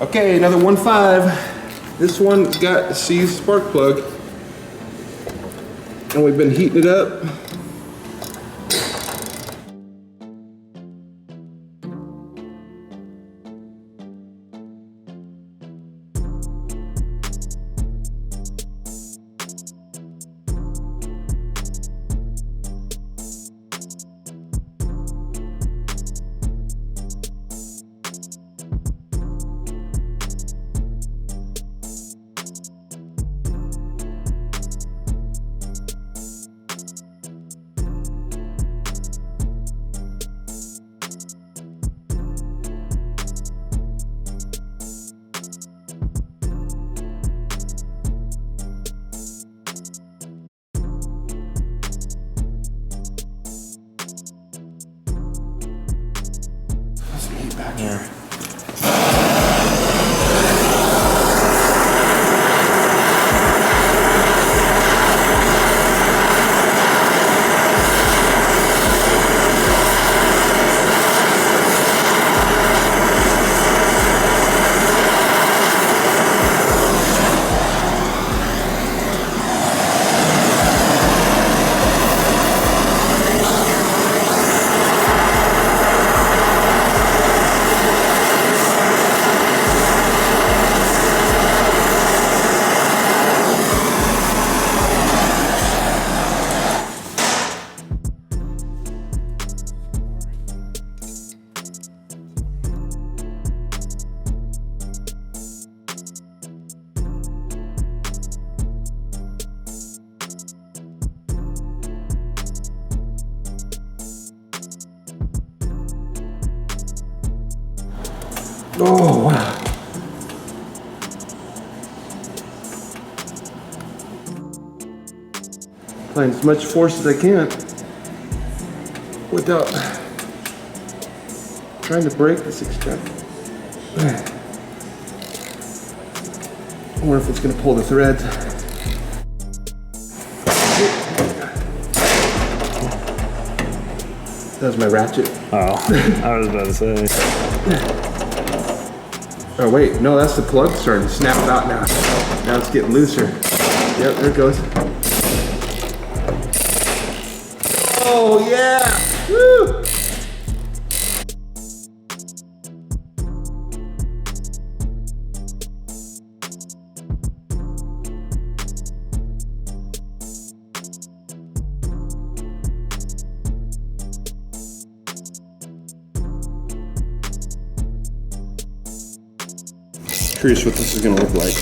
Okay, another 1.5. This one's got a seized spark plug. And we've been heating it up. Back here. Oh, wow. Applying as much force as I can without trying to break this extractor. I wonder if it's going to pull the threads. That was my ratchet. Oh, I was about to say. Oh wait, no, that's the plug starting to snap out now. Now it's getting looser. Yep, there it goes. Oh yeah! Woo! Curious what this is going to look like.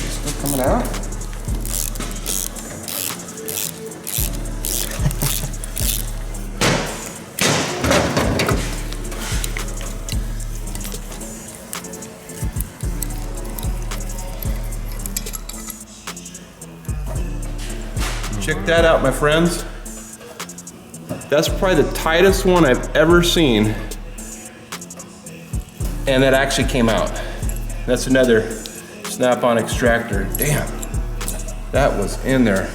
Still coming out? Check that out, my friends. That's probably the tightest one I've ever seen. And that actually came out. That's another snap-on extractor. Damn, that was in there.